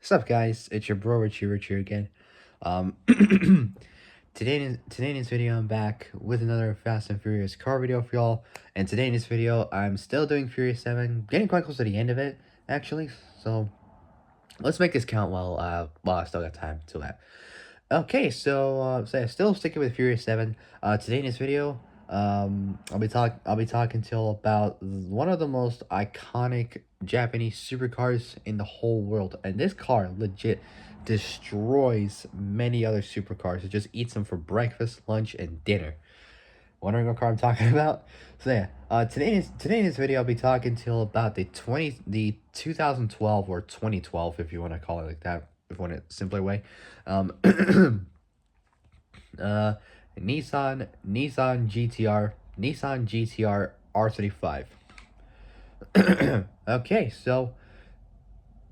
What's up, guys? It's your bro Richie here again. Um, today in this video, I'm back with another Fast and Furious car video for y'all. And today in this video, I'm still doing Furious 7, getting quite close to the end of it, actually. So let's make this count while I still got time to that. Okay, so yeah, still sticking with Furious 7. Today in this video, I'll be talking till about one of the most iconic Japanese supercars in the whole world, and this car legit destroys many other supercars. It just eats them for breakfast, lunch, and dinner. Wondering what car I'm talking about? So yeah, today in this video, I'll be talking till about the 2012 or 2012, if you want to call it like that, if you want it simpler way. Um, uh, Nissan GTR R35. Okay, so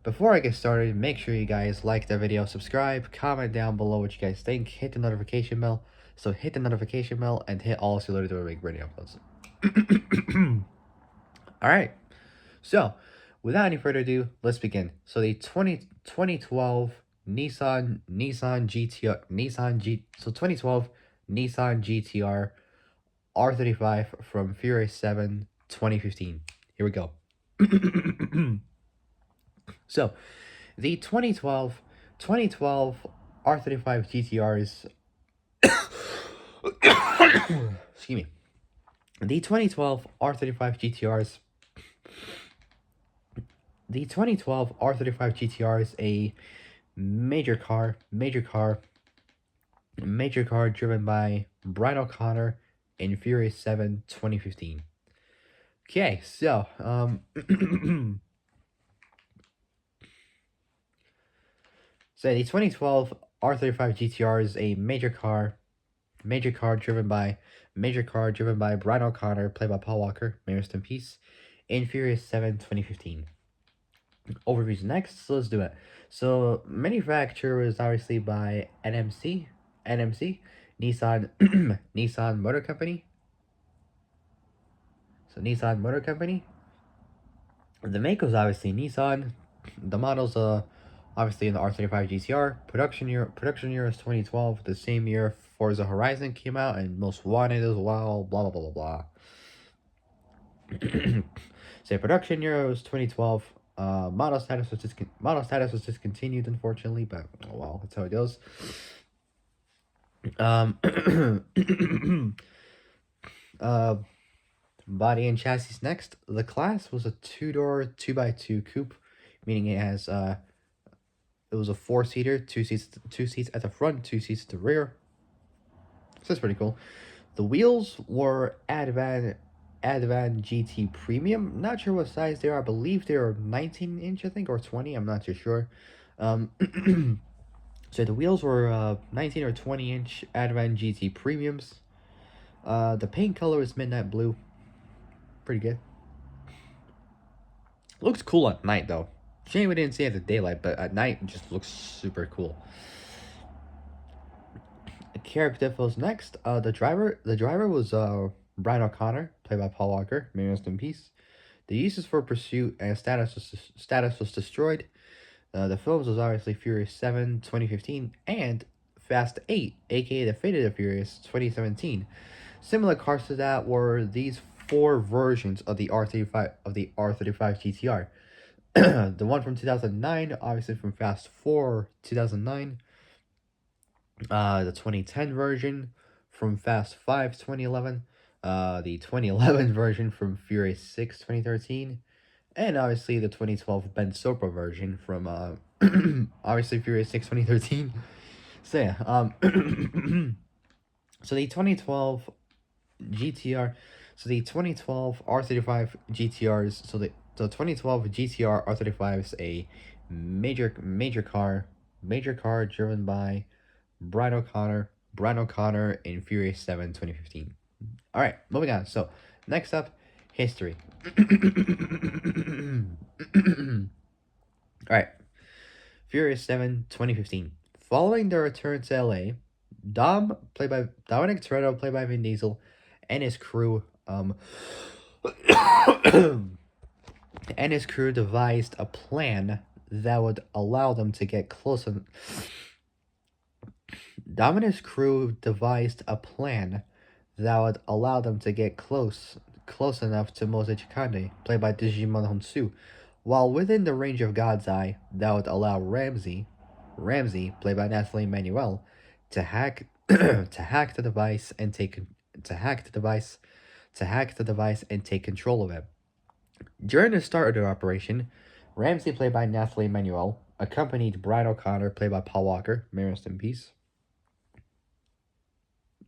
before I get started, make sure you guys like the video, subscribe, comment down below what you guys think, hit the notification bell. So hit the notification bell and hit all so later to make radio uploads. All right. So, without any further ado, let's begin. So the 2012 2012 Nissan GTR R35 from Furious 7 2015. Here we go. So, the 2012 R35 GTRs excuse me. The 2012 R35 GTRs The 2012 R35 GTR is a major car driven by Brian O'Connor in Furious 7 2015. Okay, so, so the 2012 R35 GTR is a major car driven by Brian O'Connor, played by Paul Walker, may rest in peace, in Furious 7 2015. Overviews next, so let's do it. So manufacturer is obviously by NMC, Nissan, Nissan Motor Company. So Nissan Motor Company. The maker is obviously Nissan. The models obviously in the R35 GTR. Production year is 2012, the same year Forza Horizon came out, and Most Wanted as well. Blah blah blah blah blah. So production year was 2012. Model status was discontinued, unfortunately, but oh well, that's how it goes. Body and chassis next. The class was a two-door 2x2 coupe, meaning it has it was a four-seater, two seats at the front, two seats at the rear. So that's pretty cool. The wheels were Advan GT Premium. Not sure what size they are. I believe they are 19-inch, I think, or 20. I'm not too sure. So the wheels were 19 or 20-inch Advan GT Premiums. The paint color is midnight blue. Pretty good. Looks cool at night, though. Shame we didn't see it at the daylight, but at night it just looks super cool. The character infos next. The driver was Brian O'Connor, played by Paul Walker, may rest in peace. The uses for pursuit and status was destroyed. The films was obviously Furious 7 2015 and Fast 8, aka The Fate of the Furious 2017. Similar cars to that were these four versions of the R35 GTR. The one from 2009, obviously from Fast 4 2009. The 2010 version from Fast 5 2011. The 2011 version from Furious 6 2013. And obviously the 2012 Ben Sopra version from obviously Furious 6 2013. So yeah, so the 2012 GTR, so the 2012 R35 GTRs, so the 2012 GTR R35 is a major car driven by Brian O'Connor in Furious 7 2015. All right, moving on. So next up, history. All right, Furious 7 2015. Following their return to LA, Dom, played by Dominic Toretto, played by Vin Diesel, and his crew devised a plan that would allow them to get close. Dominus crew devised a plan that would allow them to get close enough to Mose Chikande, played by Digimon Honsu, while within the range of God's Eye that would allow Ramsey, played by Nathalie Manuel, to hack to hack the device and take to hack the device to hack the device and take control of it. During the start of the operation, Ramsey, played by Nathalie Manuel, accompanied Brian O'Connor, played by Paul Walker, may rest in peace,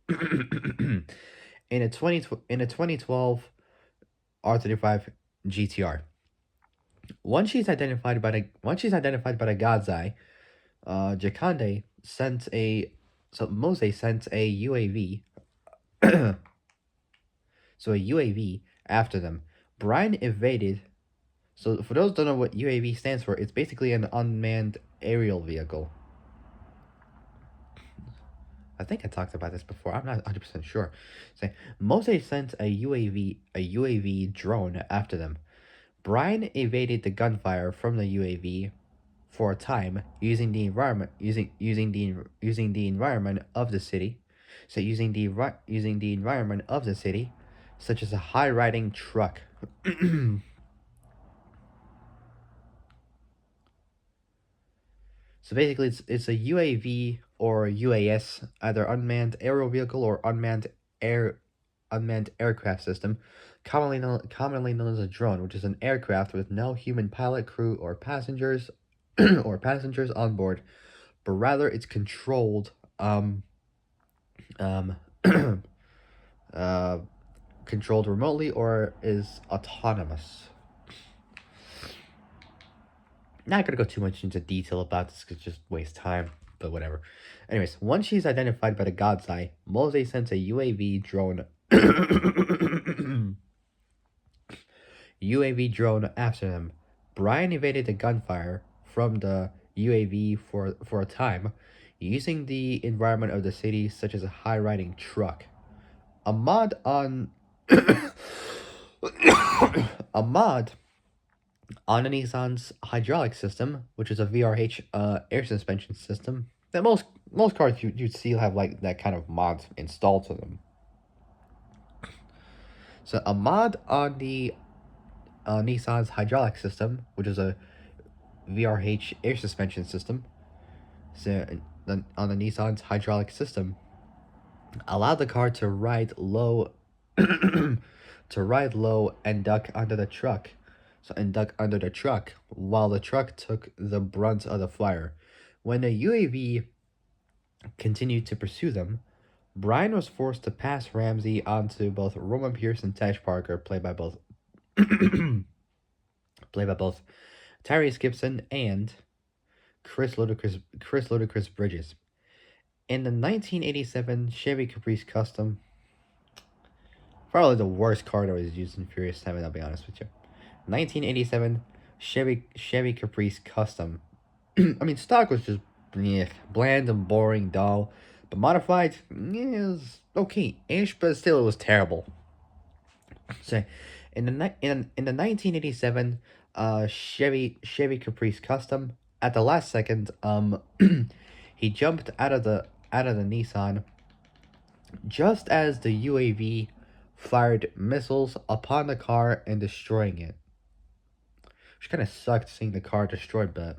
in a 2012 R35 GTR. Once she's identified by the God's Eye, Jakande sent a Mose sent a UAV, so a UAV after them. Brian evaded. So for those who don't know what UAV stands for, it's basically an unmanned aerial vehicle. I think I talked about this before. I'm not 100% sure. So, Mose sent a UAV drone after them. Brian evaded the gunfire from the UAV for a time using the environment of the city. So using the environment of the city, such as a high riding truck. So basically, it's a UAV or UAS, either unmanned aerial vehicle or unmanned aircraft system, commonly known as a drone, which is an aircraft with no human pilot, crew, or passengers or passengers on board, but rather it's controlled um controlled remotely or is autonomous. Not gonna go too much into detail about this because just waste time, but whatever. Anyways, once she's identified by the God's Eye, Mose sends a UAV drone UAV drone after them. Brian evaded the gunfire from the UAV for a time, using the environment of the city such as a high riding truck. A mod on a mod on a Nissan's hydraulic system, which is a VRH air suspension system that most cars you'd see have like that kind of mod installed to them. So a mod on the Nissan's hydraulic system, which is a VRH air suspension system, so on the Nissan's hydraulic system, allowed the car to ride low, and duck under the truck. While the truck took the brunt of the fire. When the UAV continued to pursue them, Brian was forced to pass Ramsey onto both Roman Pierce and Tesh Parker, played by both Tyrese Gibson and Chris Ludacris Bridges. In the 1987 Chevy Caprice Custom, probably the worst car that was used in Furious 7, I'll be honest with you. 1987 Chevy Caprice Custom. I mean, stock was just bland and boring, dull, but modified is okay-ish, but still it was terrible. So, in the 1987 Chevy Caprice Custom, at the last second, he jumped out of the Nissan just as the UAV fired missiles upon the car and destroying it. Which kind of sucked seeing the car destroyed, but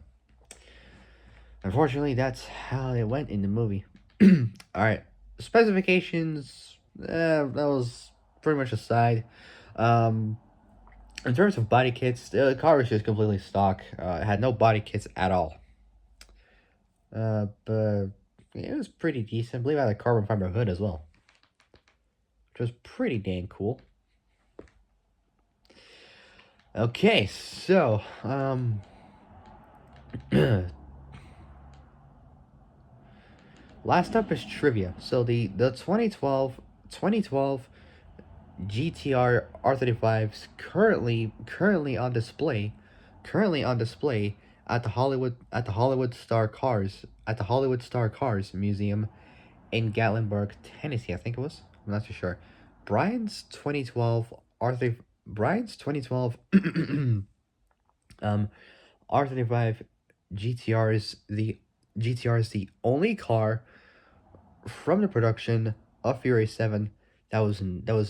unfortunately, that's how it went in the movie. Alright, specifications, that was pretty much aside. In terms of body kits, the car was just completely stock. It had no body kits at all. But it was pretty decent. I believe it had a carbon fiber hood as well, which was pretty dang cool. Okay, so, last up is trivia. So the 2012 GTR R35s currently on display at the Hollywood Star Cars Museum in Gatlinburg, Tennessee. I think it was. I'm not too sure. Brian's 2012 R35 R35 GTR is the GTR is the only car from the production of Fury 7 that was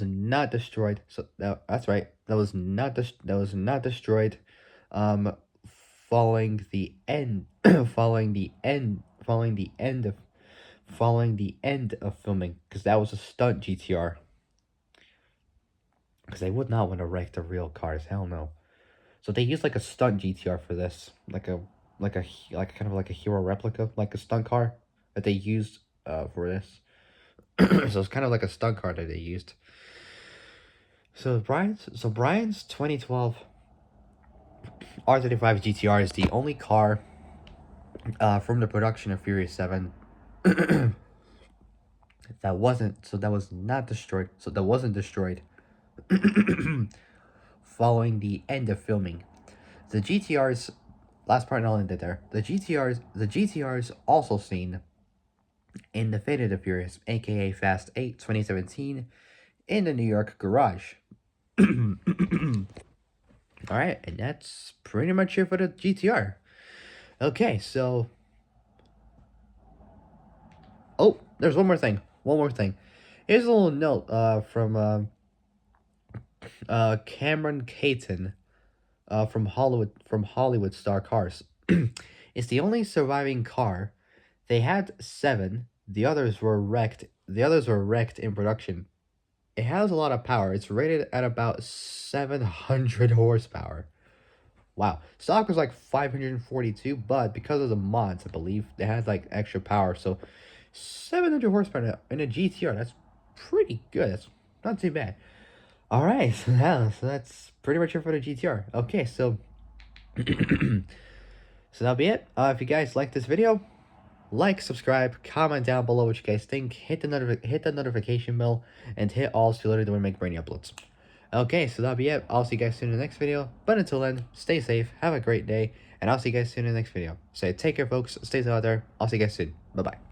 not destroyed. So that's right. That was not destroyed um following the end following the end of filming, because that was a stunt GTR, because they would not want to wreck the real cars. Hell no. So they used like a stunt GTR for this, like kind of like a hero replica, like a stunt car that they used for this. So it's kind of like a stunt car that they used. So Brian's 2012 R35 GTR is the only car from the production of Furious 7 that was not destroyed. So that wasn't destroyed following the end of filming. The GTR's last part I'll end it there. The GTR's also seen in the Fate of the Furious, aka Fast 8 2017, in the New York garage. Alright, and that's pretty much it for the GTR. Okay, so. Oh, there's one more thing. One more thing. Here's a little note from Cameron Caton from Hollywood Star Cars. It's the only surviving car. They had 7. The others were wrecked. The others were wrecked in production. It has a lot of power. It's rated at about 700 horsepower. Wow. Stock was like 542, but because of the mods, I believe, they had like extra power. So 700 horsepower in a GTR, that's pretty good. That's not too bad. Alright, so that's pretty much it for the GTR. Okay, so so that'll be it. If you guys like this video, like, subscribe, comment down below what you guys think, hit the notification bell, and hit all so you literally when we make brand new uploads. Okay, so that'll be it. I'll see you guys soon in the next video. But until then, stay safe, have a great day, and I'll see you guys soon in the next video. So take care, folks. Stay safe out there. I'll see you guys soon. Bye-bye.